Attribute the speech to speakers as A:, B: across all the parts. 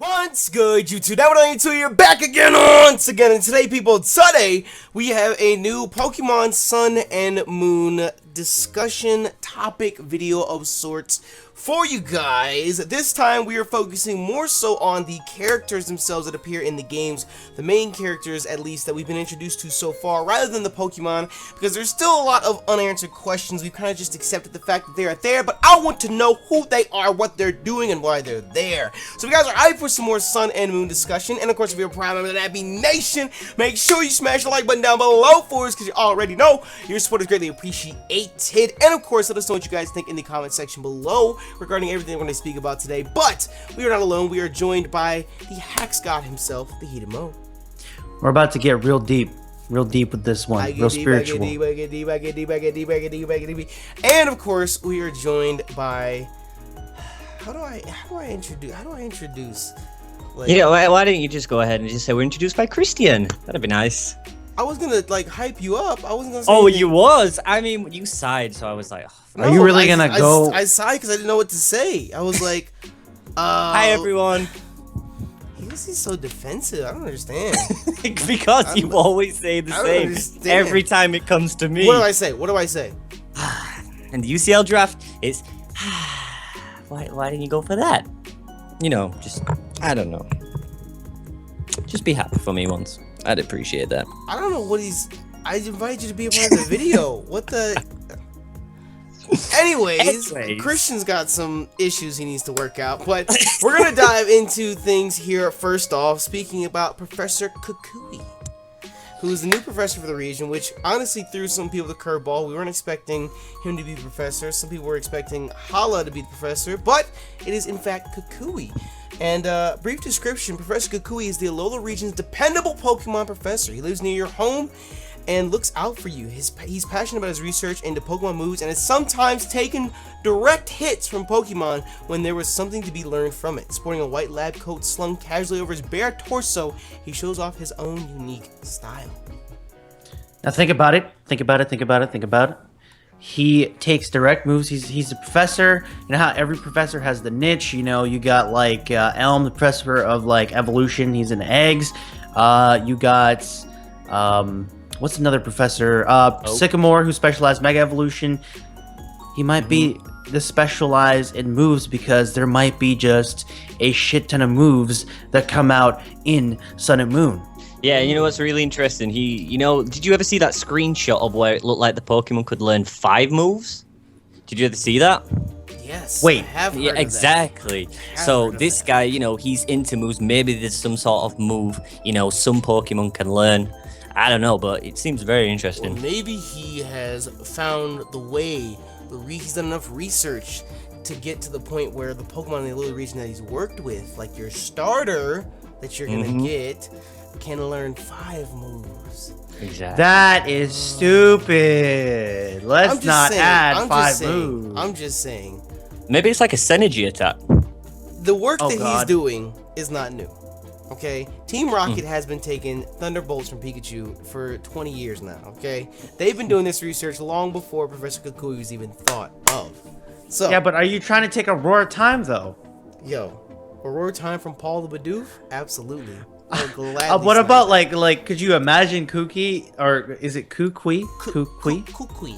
A: What's good, YouTube? Now we're YouTube here back again once again, and today, people, today we have a new Pokemon Sun and Moon discussion topic video of sorts for you guys. This time we are focusing more so on the characters themselves that appear in the games, the main characters at least that we've been introduced to so far, rather than the Pokemon, because there's still a lot of unanswered questions. We've kind of just accepted the fact that they are there, but I want to know who they are, what they're doing, and why they're there. So if you guys are hyped for some more Sun and Moon discussion, and of course if you're a proud member of the Nappy Nation, make sure you smash the like button down below for us, because you already know your support is greatly appreciated. And of course, let us know what you guys think in the comment section below regarding everything we're going to speak about today. But we are not alone. We are joined by the Hacks God himself, the Heated Mo.
B: We're about to get real deep with this one, real spiritual.
A: And of course, we are joined by how do I introduce?
C: Like, you know, why didn't you just go ahead and just say we're introduced by Christian? That'd be nice.
A: I was gonna like hype you up. I wasn't gonna say
C: anything.
A: You
C: was? I mean, you sighed, so I was like,
A: oh.
B: Are you really gonna go?
A: I sighed because I didn't know what to say. I was like,
C: hi everyone.
A: He's so defensive. I don't understand.
C: Because you always say the same every time it comes to me.
A: What do I say? What do I say?
C: And the UCL draft is why didn't you go for that? You know, just I don't know. Just be happy for me once. I'd appreciate that.
A: I don't know what he's. I invited you to be a part of the video. What the? Anyways, Christian's got some issues he needs to work out, but we're gonna dive into things here. First off, speaking about Professor Kukui, who's the new professor for the region, which honestly threw some people the curveball. We weren't expecting him to be the professor. Some people were expecting Hala to be the professor, but it is in fact Kukui. And brief description, Professor Kukui is the Alola region's dependable Pokemon professor. He lives near your home and looks out for you. He's passionate about his research into Pokemon moves and has sometimes taken direct hits from Pokemon when there was something to be learned from it. Sporting a white lab coat slung casually over his bare torso, he shows off his own unique style.
B: Now think about it. Think about it. He takes direct moves. He's a professor. You know how every professor has the niche. You know, you got like Elm, the professor of like evolution. He's in eggs. You got what's another professor? Sycamore, who specialized mega evolution. He might be the specialized in moves because there might be just a shit ton of moves that come out in Sun and Moon.
C: Yeah, you know what's really interesting? Did you ever see that screenshot of where it looked like the Pokemon could learn 5 moves? Did you ever see that?
A: Yes.
B: Wait.
A: I have heard
C: yeah,
A: of
C: exactly. So this guy, you know, he's into moves. Maybe there's some sort of move, you know, some Pokemon can learn. I don't know, but it seems very interesting.
A: Well, maybe he has found the way. He's done enough research to get to the point where the Pokemon in the Lilly region that he's worked with, like your starter that you're gonna get, can learn 5 moves.
C: Exactly.
B: That is stupid. Let's not add 5 moves.
A: I'm just saying.
C: Maybe it's like a synergy attack.
A: The work that he's doing is not new. Okay? Team Rocket has been taking Thunderbolts from Pikachu for 20 years now, okay? They've been doing this research long before Professor Kukui was even thought of. So
B: yeah, but are you trying to take Aurora Time, though?
A: Yo, Aurora Time from Paul the Bidoof? Absolutely.
B: What about like could you imagine Kukui, or is it Kukui?
A: Kukui.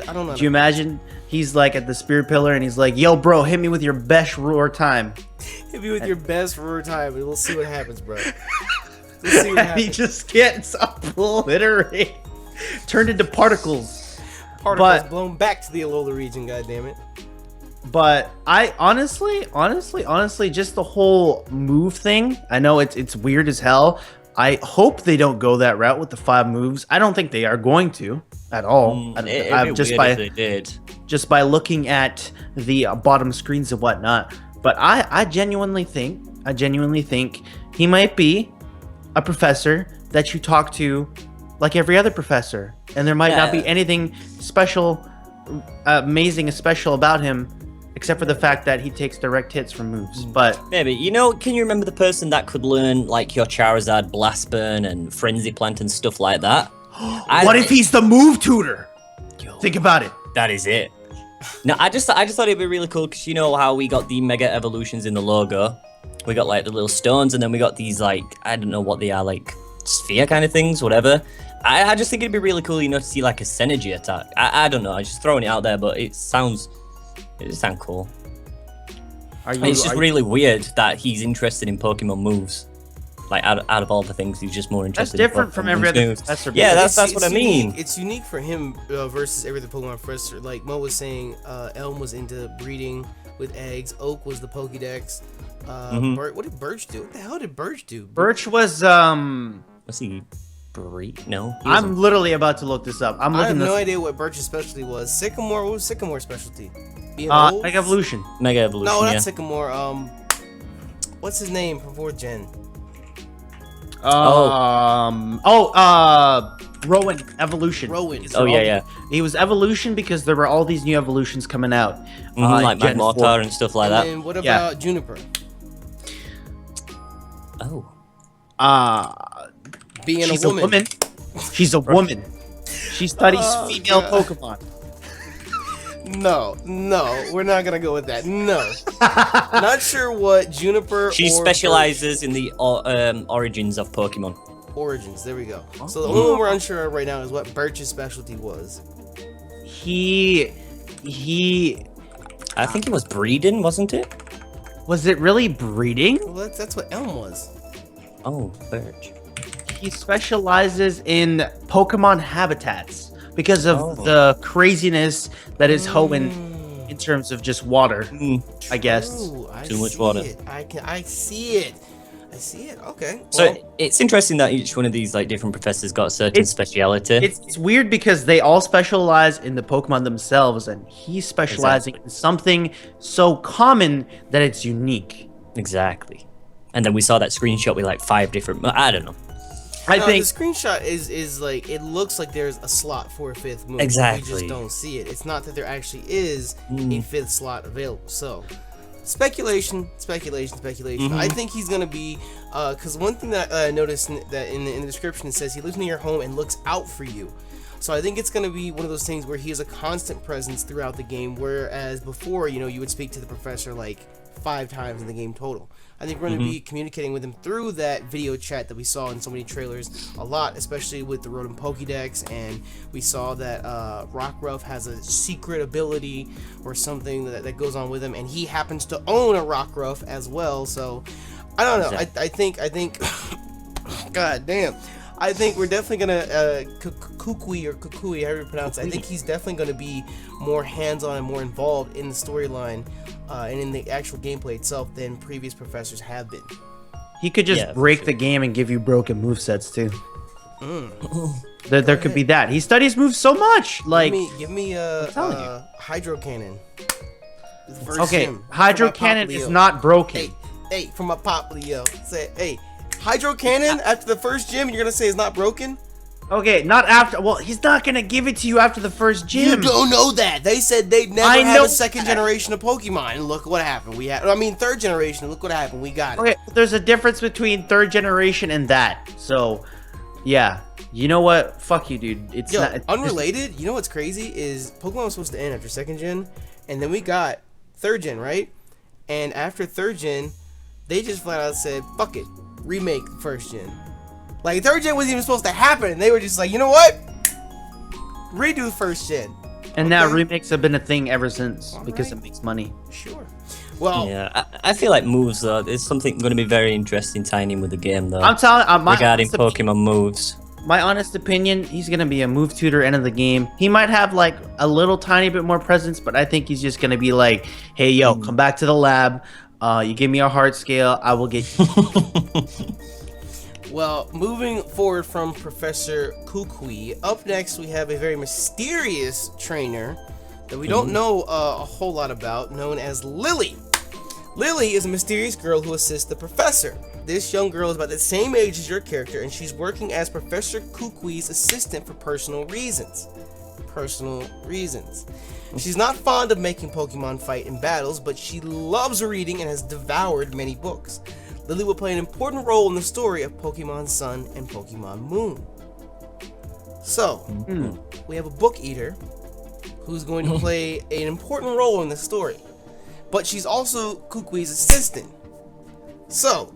B: I don't know. Do you imagine he's like at the Spirit Pillar and he's like, "Yo, bro, hit me with your best roar time."
A: Hit me with your best roar time, and we'll see what happens, bro. We'll see what happens.
B: He just gets obliterated, turned into particles.
A: Blown back to the Alola region. Goddammit.
B: But I honestly, just the whole move thing. I know it's weird as hell. I hope they don't go that route with the 5 moves. I don't think they are going to at all. Just by looking at the bottom screens and whatnot. But I genuinely think he might be a professor that you talk to like every other professor, and there might not be anything special, amazing, special about him. Except for the fact that he takes direct hits from moves, but...
C: Maybe. You know, can you remember the person that could learn, like, your Charizard, Blast Burn, and Frenzy Plant and stuff like that?
B: What if he's the move tutor? Yo, think about it.
C: That is it. No, I just thought it'd be really cool, because you know how we got the Mega Evolutions in the logo? We got like the little stones, and then we got these like, I don't know what they are, like sphere kind of things, whatever. I just think it'd be really cool, you know, to see like a synergy attack. I don't know, I'm just throwing it out there, but it sounds cool. It's just really weird that he's interested in Pokemon moves. Like out of all the things, he's just more interested.
B: That's different
C: in
B: from
C: Pokemon
B: every other
C: moves.
B: professor.
C: Yeah, that's what I mean.
A: It's unique for him versus every other Pokemon professor. Like Mo was saying, Elm was into breeding with eggs. Oak was the Pokédex. What did Birch do? What the hell did Birch do?
B: Birch was
C: Was he breed? No.
B: I'm literally about to look this up.
A: I have no idea what Birch's specialty was. Sycamore. What was Sycamore's specialty? Being old?
B: Mega Evolution.
C: Mega Evolution.
A: No, not
C: yeah.
A: Sycamore. What's his name from 4th Gen?
B: Rowan Evolution.
A: Rowan.
C: Oh yeah.
B: He was Evolution because there were all these new evolutions coming out.
C: Like
B: Gen 4.
C: Magmortar and stuff like that.
A: And what about Juniper?
C: Oh.
A: Being
B: She's
A: a woman.
B: She's a woman. She studies female Pokemon.
A: No, we're not gonna go with that. No, not sure what Juniper.
C: She
A: or
C: specializes in the origins of Pokemon.
A: Origins. There we go. So the only one we're unsure of right now is what Birch's specialty was.
B: He.
C: I think it was breeding, wasn't it?
B: Was it really breeding?
A: Well, that's what Elm was.
C: Oh, Birch.
B: He specializes in Pokemon habitats because of the craziness that is Hoenn in terms of just water, I guess.
A: Ooh,
C: Too much water.
A: I see it. Okay.
C: So
A: Well,
C: it's interesting that each one of these like different professors got a certain speciality.
B: It's weird because they all specialize in the Pokemon themselves, and he's specializing in something so common that it's unique.
C: Exactly. And then we saw that screenshot with like 5 different. I don't know.
B: I think
A: the screenshot is like, it looks like there's a slot for a 5th move.
C: Exactly.
A: We just don't see it. It's not that there actually is a 5th slot available. So, speculation. I think he's gonna be, because one thing that I noticed that in the description, it says he lives near your home and looks out for you. So I think it's going to be one of those things where he is a constant presence throughout the game, whereas before, you know, you would speak to the professor like 5 times in the game total. I think we're going to be communicating with him through that video chat that we saw in so many trailers a lot, especially with the Rotom Pokédex, and we saw that Rockruff has a secret ability or something that goes on with him, and he happens to own a Rockruff as well, so I don't know. I think God damn. I think we're definitely gonna Kukui, however you pronounce it. I think he's definitely gonna be more hands-on and more involved in the storyline and in the actual gameplay itself than previous professors have been.
B: he could just break the game and give you broken movesets too. There could be that. He studies moves so much. Like,
A: give me Hydro Cannon.
B: okay, Hydro Cannon is not broken.
A: Hey, from my pop Leo. Say, hey, Hydro Cannon after the first gym, you're gonna say it's not broken?
B: Okay, not after. Well, he's not gonna give it to you after the first gym.
A: You don't know that. They said they'd never have a 2nd generation of Pokemon, and look what happened. 3rd generation. Look what happened. We got it.
B: Okay, there's a difference between 3rd generation and that. So, yeah, you know what? Fuck you, dude. It's not
A: unrelated. You know what's crazy is Pokemon was supposed to end after 2nd gen, and then we got 3rd gen, right? And after 3rd gen, they just flat out said, "Fuck it, remake 1st gen." Like 3rd gen wasn't even supposed to happen, and they were just like, "You know what? Redo 1st gen."
B: And now remakes have been a thing ever since because it makes money.
A: Sure. Well,
C: yeah, I feel like moves though is something going to be very interesting tying in with the game though.
B: I'm telling
C: regarding Pokemon moves.
B: My honest opinion, he's gonna be a move tutor end of the game. He might have like a little tiny bit more presence, but I think he's just gonna be like, "Hey, yo, come back to the lab. You give me a heart scale, I will get you."
A: Well, moving forward from Professor Kukui, up next we have a very mysterious trainer that we don't know a whole lot about, known as Lilly. Lilly is a mysterious girl who assists the professor. This young girl is about the same age as your character, and she's working as Professor Kukui's assistant for personal reasons. She's not fond of making Pokemon fight in battles, but she loves reading and has devoured many books. Lilly will play an important role in the story of Pokemon Sun and Pokemon Moon. So, we have a book eater who's going to play an important role in the story, but she's also Kukui's assistant. So,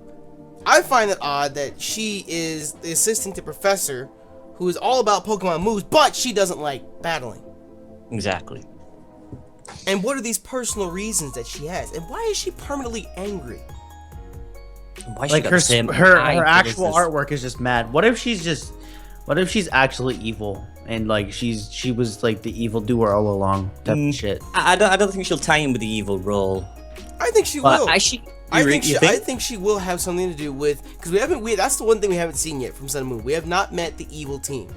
A: I find it odd that she is the assistant to Professor, who is all about Pokemon moves, but she doesn't like battling.
C: Exactly.
A: And what are these personal reasons that she has? And why is she permanently angry?
C: Why she
B: Like
C: got
B: her
C: the same
B: her
C: eye
B: her
C: to
B: actual
C: this-
B: artwork is just mad. What if she's actually evil and like she was like the evil doer all along type of shit.
C: I don't think she'll tie in with the evil role.
A: I think she
C: But
A: will.
C: I
A: think she will have something to do with, because that's the one thing we haven't seen yet from Sun and Moon. We have not met the evil team.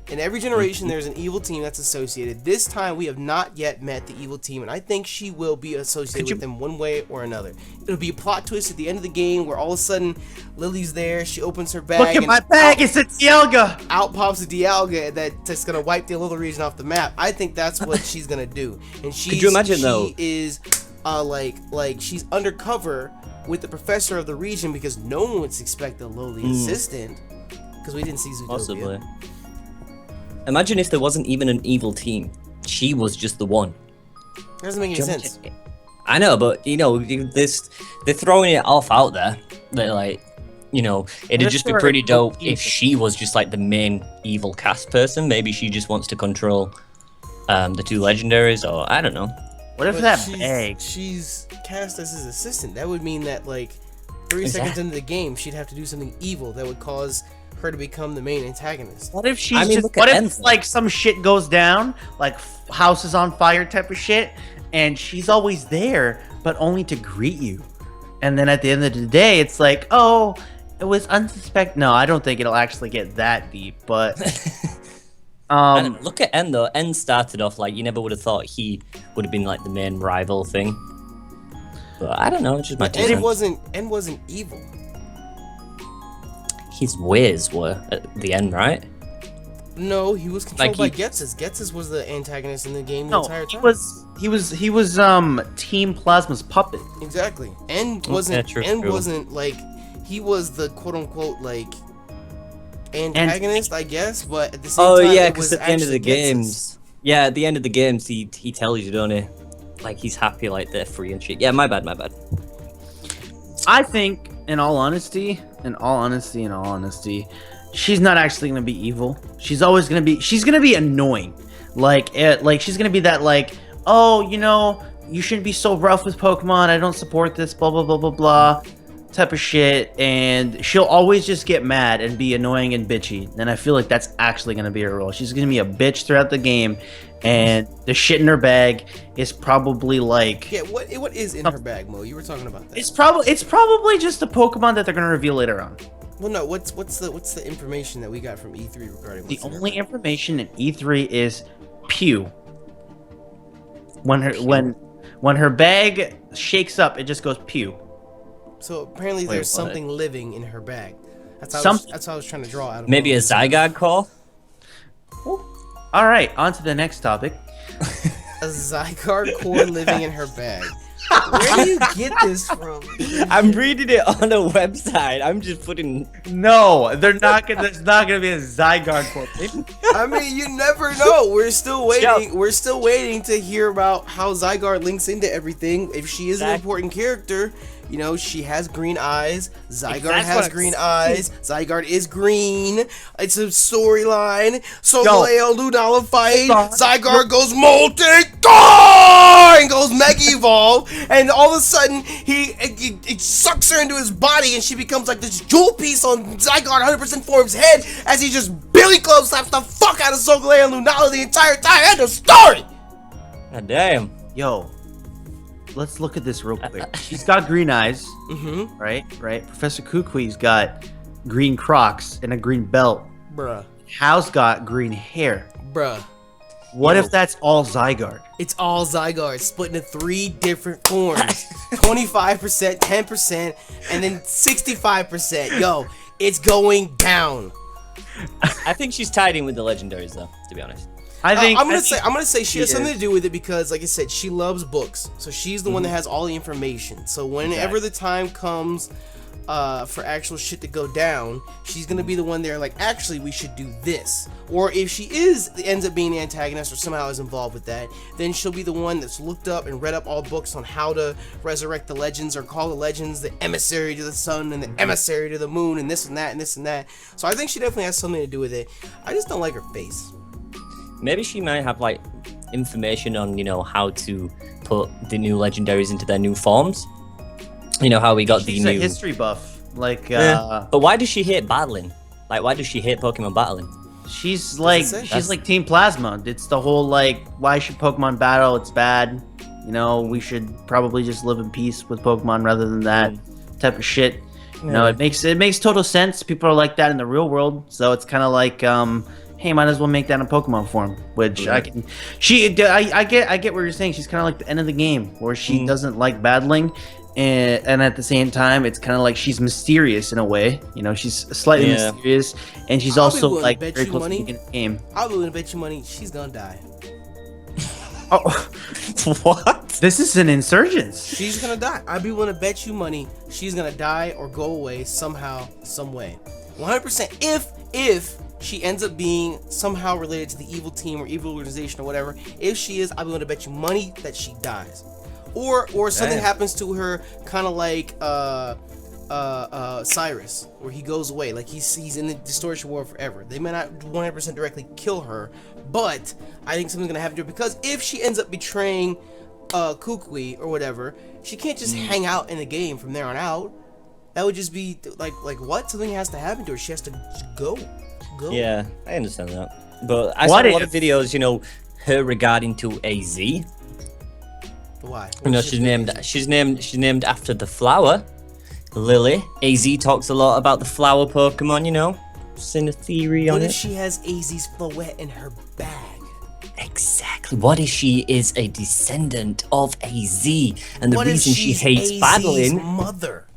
A: In every generation, there's an evil team that's associated. This time, we have not yet met the evil team, and I think she will be associated with them one way or another. It'll be a plot twist at the end of the game where all of a sudden, Lily's there, she opens her bag,
B: Look at
A: and
B: my bag, it's a Dialga!
A: out pops a Dialga that's gonna wipe the little region off the map. I think that's what she's gonna do. And
C: Could you imagine, though?
A: She is, like she's undercover with the professor of the region because no one would expect a lowly assistant, because we didn't see Zootopia.
C: Possibly. Imagine if there wasn't even an evil team. She was just the one.
A: That doesn't make any sense.
C: I know, but they're throwing it off out there. That like, it'd just be pretty dope if she was just like the main evil cast person. Maybe she just wants to control the two legendaries, or I don't know.
B: What if
A: But
B: that bag?
A: she's cast as his assistant. That would mean that like 30 seconds into the game, she'd have to do something evil that would cause her to become the main antagonist.
B: What if she's
C: I mean,
B: just?
C: look at
B: What if
C: Enzo.
B: like some shit goes down, like house is on fire type of shit, and she's always there, but only to greet you, and then at the end of the day, it's like, oh, it was unsuspect. No, I don't think it'll actually get that deep, but.
C: And look at N though. N started off like you never would have thought he would have been like the main rival thing. But I don't know. It's just my two cents.
A: N wasn't evil.
C: His ways were at the end, right?
A: No, he was controlled
C: Like
A: by Ghetsis. Ghetsis was the antagonist in the game the
B: No,
A: entire time.
B: he was Team Plasma's puppet.
A: Exactly. N wasn't
C: true.
A: like, he was the quote unquote like antagonist, I guess, but at the same time,
C: Yeah,
A: it was
C: because at the end of the
A: actually Ghetsis.
C: games, at the end of the games, he tells you, don't he? Like he's happy, like they're free and shit. Yeah, my bad.
B: I think, in all honesty, she's not actually gonna be evil. She's gonna be annoying. Like she's gonna be that like, oh, you shouldn't be so rough with Pokemon. I don't support this, blah blah blah blah blah, type of shit. And she'll always just get mad and be annoying and bitchy. And I feel like that's actually gonna be her role. She's gonna be a bitch throughout the game, and the shit in her bag is probably like.
A: Yeah, what is in her bag, Mo? You were talking about that.
B: It's probably just the Pokemon that they're gonna reveal later on.
A: Well, no. What's the information that we got from E3 regarding
B: The
A: what's in her
B: only
A: bag?
B: information in E3 is Pew. When her bag shakes up, it just goes Pew.
A: So apparently,
C: Wait,
A: there's
C: what?
A: something living in her bag. That's how I was trying to draw out of
C: Maybe a
A: Mo.
C: Zygarde call.
B: All right, on to the next topic.
A: A Zygarde core living in her bag. Where do you get this from?
C: I'm reading it on a website. I'm just putting.
B: No, there's not gonna be a Zygarde quote.
A: I mean, you never know. We're still waiting. We're still waiting to hear about how Zygarde links into everything. If she is an important character, she has green eyes. Zygarde has green eyes. Zygarde is green. It's a storyline. So Leo Lunala fight. Zygarde goes molten, and goes Mega Evolve, and all of a sudden it sucks her into his body, and she becomes like this jewel piece on Zygarde 100% form's head as he just Billy Club slaps the fuck out of Solgaleo and Lunala the entire time. End of story.
C: God damn.
B: Yo, let's look at this real quick. She's got green eyes, right? Professor Kukui's got green Crocs and a green belt.
A: Bruh.
B: Hal's got green hair.
A: Bruh.
B: What if that's all Zygarde?
A: It's all Zygarde split into 3 different forms. 25%, 10%, and then 65%. Yo, it's going down.
C: I think she's tied in with the legendaries, though. To be honest.
B: I'm
A: gonna say she has something to do with it because, like I said, she loves books. So she's the one that has all the information. So whenever the time comes for actual shit to go down, she's gonna be the one there like, actually we should do this. Or if she ends up being the antagonist or somehow is involved with that, then she'll be the one that's looked up and read up all books on how to resurrect the legends, or call the legends the emissary to the sun and the emissary to the moon and this and that and this and that. So I think she definitely has something to do with it. I just don't like her face.
C: Maybe she might have like information on, you know, how to put the new legendaries into their new forms. You know how we got
B: She's
C: the
B: a
C: new
B: history buff. Like,
C: But why does she hate battling? Like, why does she hate Pokemon battling?
B: she's like Team Plasma. It's the whole like, why should Pokemon battle? It's bad. You know, we should probably just live in peace with Pokemon rather than that type of shit. You know, it makes total sense. People are like that in the real world, so it's kind of like, hey, might as well make that in Pokemon form. Which I get what you're saying. She's kind of like the end of the game, where she doesn't like battling. And at the same time, it's kind of like she's mysterious in a way. You know, she's slightly mysterious, and she's also like very close to the beginning of the game.
A: I'll be willing to bet you money she's gonna die.
B: Oh,
C: What?
B: this is an insurgence.
A: She's gonna die. I'd be willing to bet you money she's gonna die or go away somehow, some way. 100%. If she ends up being somehow related to the evil team or evil organization or whatever, if she is, I'd be willing to bet you money that she dies. Or something happens to her, kind of like Cyrus, where he goes away, like he's in the distortion world forever. They may not 100% directly kill her, but I think something's gonna happen to her, because if she ends up betraying Kukui or whatever, she can't just hang out in the game from there on out. That would just be like what? Something has to happen to her. She has to go.
C: Yeah, I understand that. But I saw a lot of videos, you know, her regarding to AZ.
A: Why?
C: You know, she's named after the flower, Lilly. AZ talks a lot about the flower Pokemon, you know. Seen a theory on
A: What
C: it.
A: if she has AZ's Floette in her bag?
C: Exactly. What if she is a descendant of AZ, and the
A: What if
C: reason she
A: she's
C: hates
A: AZ's
C: battling?
A: mother,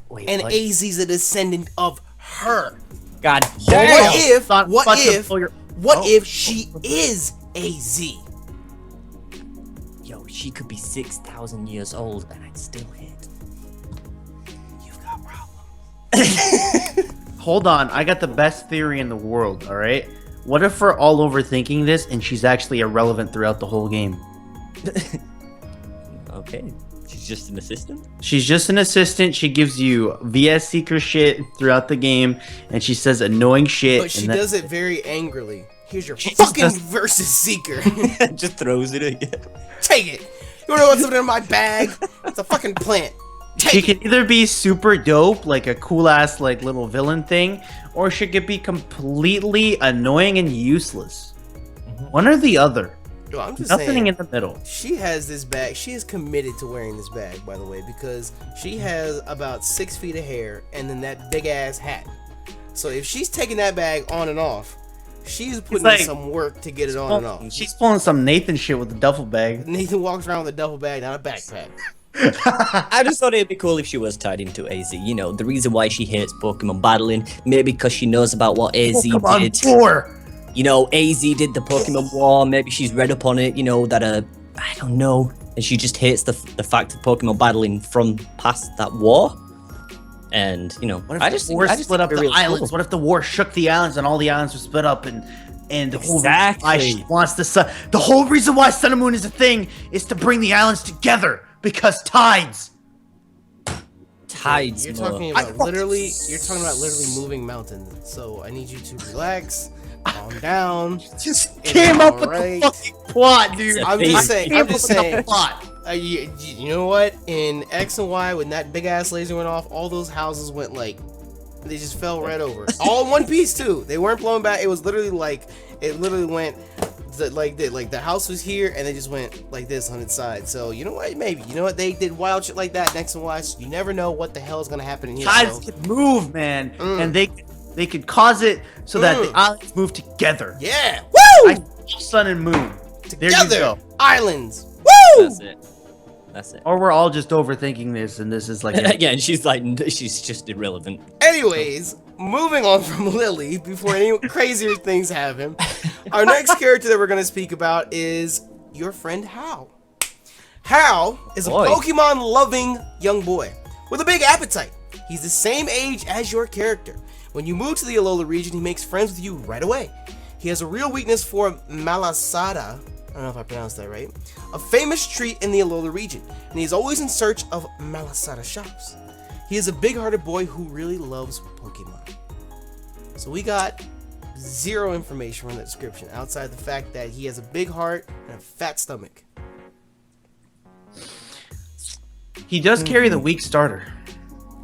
C: Wait,
A: and
C: what?
A: AZ's a descendant of her?
C: God
A: What
C: damn.
A: what if she is AZ?
C: Yo, she could be 6,000 years old, and I'd still hit.
A: You've got problems.
B: Hold on, I got the best theory in the world. All right, what if we're all overthinking this and she's actually irrelevant throughout the whole game?
C: Okay, she's just an assistant.
B: She's just an assistant. She gives you VS Seeker shit throughout the game, and she says annoying shit.
A: But she
B: and
A: does it very angrily. Here's your
B: She
A: fucking
B: does-
A: versus Seeker.
C: Just throws it again.
A: Take it. You wanna know what's in my bag? It's a fucking plant.
B: She can either be super dope, like a cool ass like little villain thing, or she could be completely annoying and useless. One or the other.
A: Yo, I'm just
B: Nothing
A: saying,
B: in the middle.
A: she has this bag. She is committed to wearing this bag, by the way, because she has about 6 feet of hair and then that big ass hat. So if she's taking that bag on and off, she's putting
B: like-
A: in some work to get it on and off.
B: She's pulling some Nathan shit with a duffel bag.
A: Nathan walks around with a duffel bag, not a backpack.
C: I just thought it'd be cool if she was tied into AZ. You know, the reason why she hates Pokemon battling, maybe because she knows about what AZ did. You know, AZ did the Pokemon War. Maybe she's read up on it. You know that I don't know, and she just hates the fact of Pokemon battling from past that war. And you know,
B: What if
C: I
B: the
C: just
B: war
C: think
B: split up
C: it'd be
B: the
C: really
B: islands?
C: cool.
B: What if the war shook the islands and all the islands were split up and the whole reason why
C: Exactly.
B: she wants the sun? The whole reason why Sun and Moon is a thing is to bring the islands together because tides.
C: Tides.
A: You're
C: Mo.
A: talking about literally moving mountains. So I need you to relax, calm down.
B: Just
A: It's
B: came up with
A: alright.
B: the fucking plot, dude.
A: I'm just saying. I'm just saying.
B: Plot.
A: You know what? In X and Y, when that big ass laser went off, all those houses went like, they just fell right over. All in one piece too. They weren't blown back. It was literally like, it literally went like the house was here and they just went like this on its side. So you know what? Maybe you know what, they did wild shit like that in X and Y. So you never know what the hell is gonna happen in here.
B: Tides
A: So,
B: could move, man, and they could cause it so that the islands move together.
A: yeah. Woo!
B: Sun and Moon. There you
A: Together,
B: go.
A: islands. Woo!
C: That's it. That's it.
B: Or we're all just overthinking this, and this is like a
C: Again, she's like, she's just irrelevant.
A: Anyways, moving on from Lilly before any crazier things happen. Our next character that we're going to speak about is your friend Hal. Hal is a
C: Boy.
A: Pokemon loving young boy with a big appetite. He's the same age as your character. When you move to the Alola region, he makes friends with you right away. He has a real weakness for malasada, I don't know if I pronounced that right, a famous treat in the Alola region, and he's always in search of malasada shops. He is a big-hearted boy who really loves Pokemon. So we got zero information from the description, outside the fact that he has a big heart and a fat stomach.
B: He does carry the weak starter.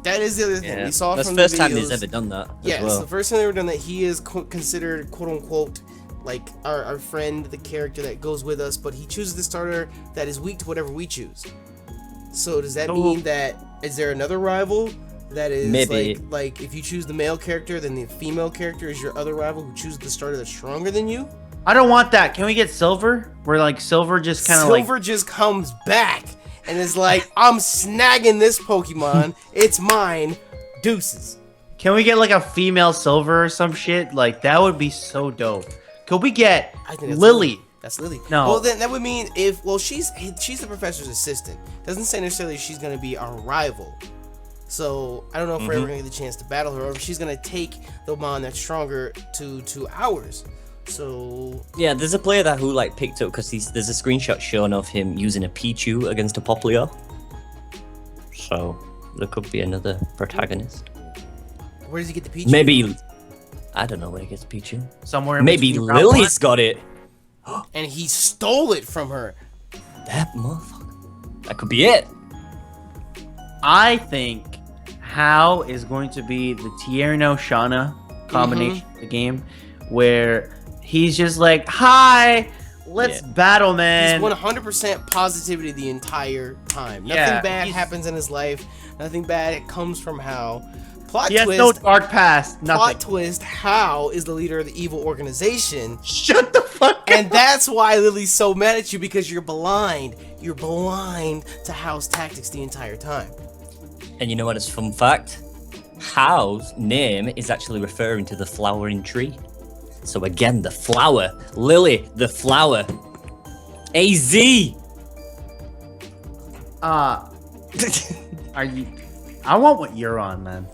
A: That is the other thing. We saw
C: That's
A: from
C: the first
A: the
C: time
A: videos.
C: he's ever done that.
A: Yeah,
C: as well.
A: it's the first time they've ever done that. He is considered, quote-unquote, like our friend, the character that goes with us, but he chooses the starter that is weak to whatever we choose. So does that mean that, is there another rival that is
C: Maybe.
A: like if you choose the male character, then the female character is your other rival who chooses the starter that's stronger than you?
B: I don't want that. Can we get Silver? Where like Silver just kind of like
A: Silver just comes back and is like, I'm snagging this Pokemon. It's mine. Deuces.
B: Can we get like a female Silver or some shit? Like that would be so dope. Could we get
A: I think that's
B: Lily?
A: That's Lily.
B: No.
A: Well, then that would mean if she's the professor's assistant. Doesn't say necessarily she's gonna be our rival. So I don't know if we're ever gonna get the chance to battle her, or if she's gonna take the Mon that's stronger to ours. So
C: Yeah, there's a player that who like picked up because there's a screenshot shown of him using a Pichu against a Popplio. So there could be another protagonist.
A: where does he get the Pichu?
C: Maybe I don't know where he gets Pichu.
B: Somewhere. in
C: Maybe
B: between round
C: Lily's got it.
A: And he stole it from her.
C: That motherfucker. That could be it.
B: I think How is going to be the Tierno Shauna combination of the game, where he's just like, "Hi, let's battle, man."
A: He's 100% positivity the entire time. Nothing
B: Yeah,
A: bad
B: he's-
A: happens in his life. Nothing bad comes from How. Plot
B: He has
A: twist.
B: no dark past.
A: Plot
B: Nothing.
A: twist. How is the leader of the evil organization.
B: Shut the fuck up.
A: And that's why Lily's so mad at you, because you're blind. You're blind to How's tactics the entire time.
C: And you know what? It's a fun fact. How's name is actually referring to the flowering tree. So again, the flower. Lily, the flower. AZ.
B: Are you? I want what you're on, man.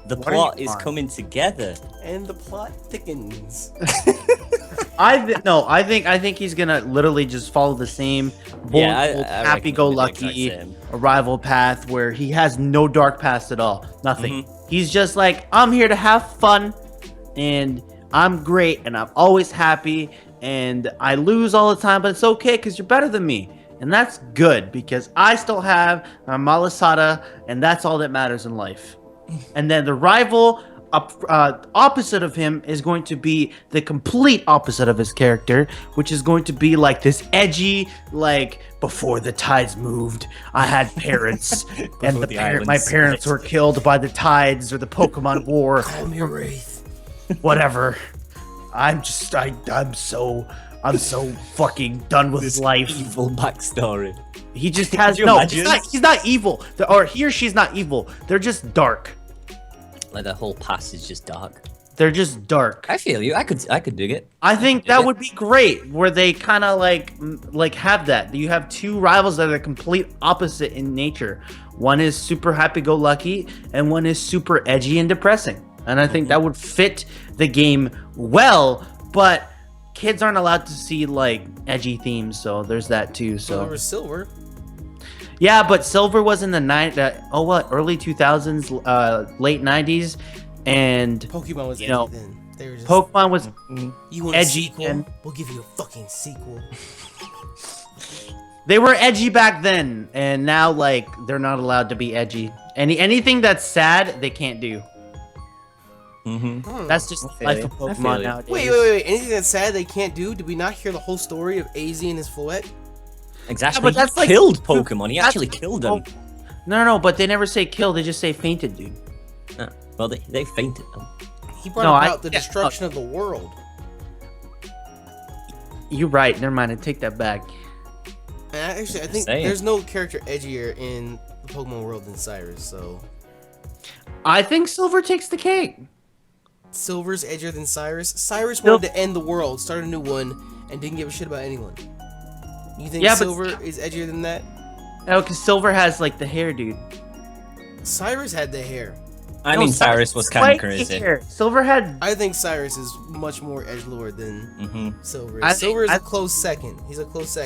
C: The
B: What are
C: plot
B: you
C: is
B: on?
C: coming together.
A: And the plot thickens.
B: I think he's gonna literally just follow the same
C: Yeah, I reckon
B: happy-go-lucky
C: it'll be the exact
B: arrival path where he has no dark past at all. Nothing. He's just like, I'm here to have fun, and I'm great, and I'm always happy, and I lose all the time, but it's okay because you're better than me. And that's good because I still have my Malasada, and that's all that matters in life. And then the rival opposite of him is going to be the complete opposite of his character, which is going to be like this edgy, like, before the tides moved, I had parents, and my parents were killed by the tides or the Pokemon War.
A: Call me Wraith.
B: Whatever. I'm so fucking done with his life.
C: Evil backstory.
B: He just has
C: you
B: no.
C: imagine?
B: He's not evil, or he or she's not evil. They're just dark.
C: Like the whole past is just dark.
B: They're just dark.
C: I feel you. I could dig it.
B: I think that would be great, where they kind of like have that. You have two rivals that are complete opposite in nature. One is super happy-go-lucky, and one is super edgy and depressing. And I think that would fit the game well. But kids aren't allowed to see like edgy themes, so there's that too. So
A: There was Silver.
B: yeah, but Silver was in the early 2000s, late 90s, and
A: Pokemon was
B: you
A: edgy
B: know,
A: then. They were just,
B: Pokemon was
A: you want a
B: edgy
A: sequel?
B: and-
A: We'll give you a fucking sequel.
B: they were edgy back then, and now like they're not allowed to be edgy. Anything that's sad, they can't do. That's just the life of
C: I feel
B: Pokemon
C: you.
B: nowadays.
A: Wait. Anything that's sad they can't do? Did we not hear the whole story of AZ and his Floette?
C: Exactly.
B: but that's
C: he
B: like-
C: killed Pokemon. He
B: that's-
C: actually killed them.
B: No, but they never say kill. They just say fainted, dude.
C: No. Well, they fainted them.
A: He brought
B: No,
A: about the
B: yeah,
A: destruction of the world.
B: You're right. Never mind. I take that back.
A: And actually, I think
C: saying.
A: there's no character edgier in the Pokemon world than Cyrus, so...
B: I think Silver takes the cake.
A: Silver's edgier than Cyrus? Cyrus wanted to end the world, start a new one, and didn't give a shit about anyone. You think
B: Yeah, but-
A: Silver is edgier than that?
B: No, because Silver has like the hair, dude.
A: Cyrus had the hair.
C: I mean, Cyrus was kind of crazy.
B: Silver had.
A: I think Cyrus is much more edgelord than Silver.
B: I
A: Silver is
B: think-
A: a close second. He's a close second.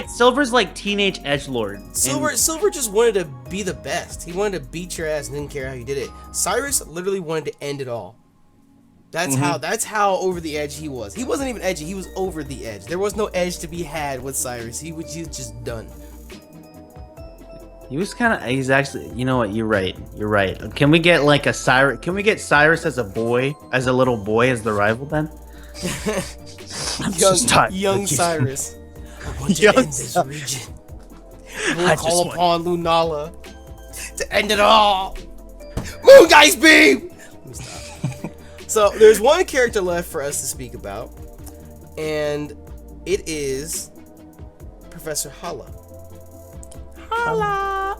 B: Silver's like teenage edgelord.
A: Silver just wanted to be the best. He wanted to beat your ass and didn't care how you did it. Cyrus literally wanted to end it all. That's how over the edge he was. He wasn't even edgy. He was over the edge. There was no edge to be had with Cyrus. He was just done.
B: He's actually, you know what? You're right. Can we get like a Cyrus? Can we get Cyrus as a boy, as a little boy, as the rival then?
A: young Cyrus. I want to end this region. We'll call upon Lunala to end it all. Moon Guy's beam. Let me stop. So there's one character left for us to speak about, and it is Professor Hala.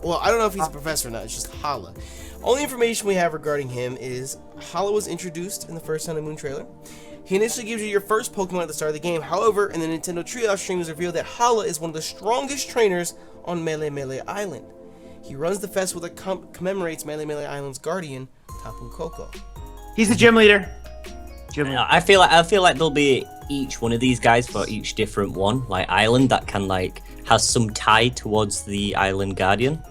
A: Well, I don't know if he's a professor or not. It's just Hala. Only information we have regarding him is Hala was introduced in the first Sun and Moon trailer. He initially gives you your first Pokemon at the start of the game. However, in the Nintendo Treehouse stream, it was revealed that Hala is one of the strongest trainers on Melee Island. He runs the festival that commemorates Melee Island's guardian, Tapu Koko.
B: He's the gym leader.
C: I feel like there'll be each one of these guys for each different one, like island that can like has some tie towards the island guardian.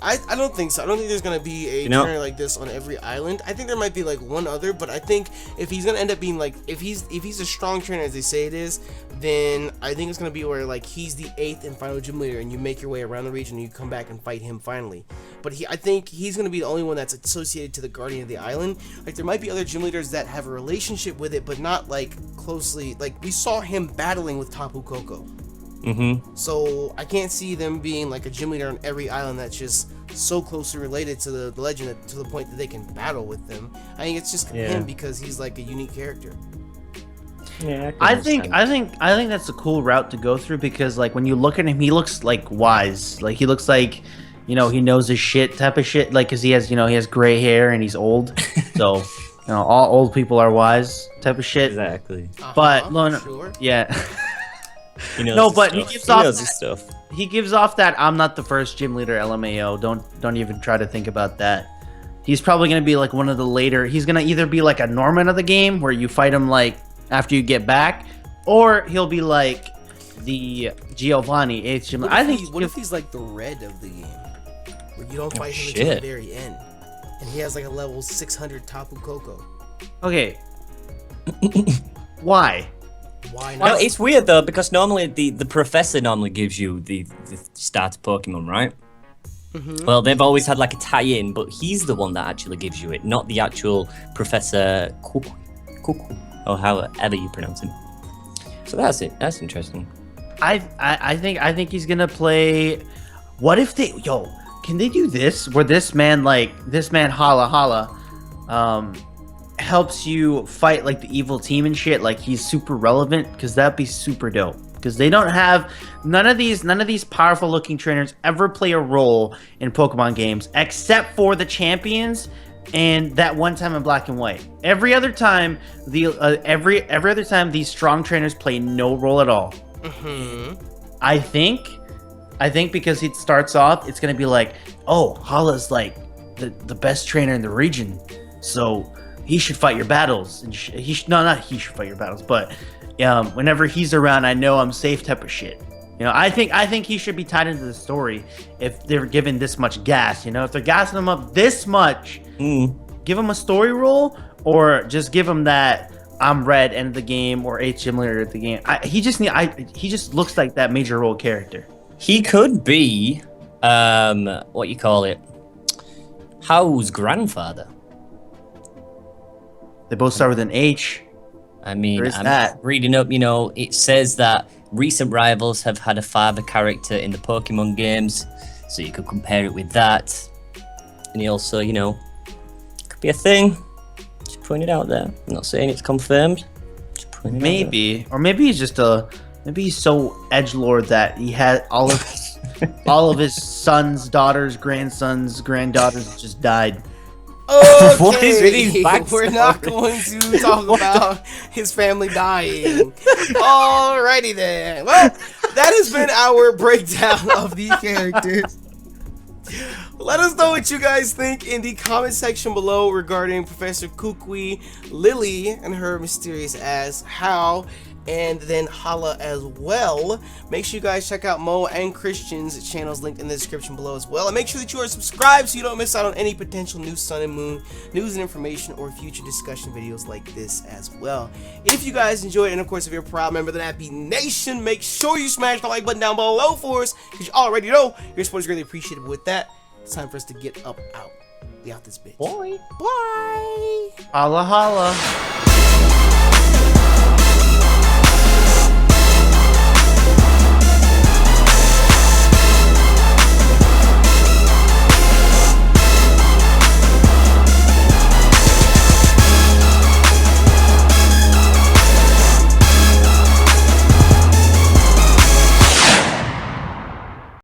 A: I don't think so. I don't think there's gonna be a trainer like this on every island. I think there might be like one other, but I think if he's gonna end up being like if he's a strong trainer as they say it is, then I think it's gonna be where like he's the 8th and final gym leader, and you make your way around the region and you come back and fight him finally. But I think he's gonna be the only one that's associated to the guardian of the island. Like there might be other gym leaders that have a relationship with it, but not like closely. Like we saw him battling with Tapu Koko. So I can't see them being like a gym leader on every island that's just so closely related to the legend to the point that they can battle with them. I think it's just him because he's like a unique character.
B: Yeah, I think that's a cool route to go through because like when you look at him, he looks like wise. Like he looks like, he knows his shit type of shit. Like, cause he has gray hair and he's old. So, all old people are wise type of shit.
C: Exactly.
B: But
A: sure.
B: Yeah.
C: He knows
B: he gives off that I'm not the first gym leader LMAO. Don't even try to think about that. He's probably gonna be like one of the later. He's gonna either be like a Norman of the game where you fight him like after you get back, or he'll be like the Giovanni 8th gym leader.
A: What if he's like the Red of the game, where you don't fight him until the very end, and he has like a level 600 Tapu Koko?
B: Okay. Why?
A: Why not?
C: Well, it's weird though because normally the professor normally gives you the starter Pokemon, right? Well, they've always had like a tie-in, but he's the one that actually gives you it, not the actual Professor Cuckoo, or however you pronounce him. So that's it. That's interesting.
B: I think he's gonna play. What if they can they do this where this man Hala helps you fight like the evil team and shit, like he's super relevant, because that'd be super dope. Because they don't have none of these powerful looking trainers ever play a role in Pokemon games except for the champions and that one time in Black and White. Every other time every other time these strong trainers play no role at all. I think because it starts off, it's gonna be like, oh, Hala's like the best trainer in the region, so he should fight your battles. And not he should fight your battles, but whenever he's around, I know I'm safe type of shit. I think he should be tied into the story if they're given this much gas. If they're gassing him up this much, give him a story role, or just give him that I'm Red end of the game or 8th gym leader at the game. He just looks like that major role character.
C: He could be what you call it, How's grandfather.
B: They both start with an H.
C: I mean, I'm reading up, it says that recent rivals have had a father character in the Pokemon games, so you could compare it with that. And he also, could be a thing. Just putting it out there. I'm not saying it's confirmed. Just putting it out there.
B: Or maybe he's just maybe he's so edgelord that he had all of his sons, daughters, grandsons, granddaughters just died.
A: Okay,
C: What is with his backstory?
A: We're not going to talk about his family dying. Alrighty then. Well, that has been our breakdown of the characters Let us know what you guys think in the comment section below regarding Professor Kukui, Lilly, and her mysterious ass, How, and then Hala as well. Make sure you guys check out Mo and Christian's channels linked in the description below as well. And make sure that you are subscribed so you don't miss out on any potential new Sun and Moon news and information or future discussion videos like this as well. If you guys enjoyed, and of course if you're a proud member of the Nappy Nation, make sure you smash the like button down below for us, because you already know your support is greatly appreciated. But with that, it's time for us to get up out. We out this bitch.
C: Boy.
A: Bye.
B: Holla holla.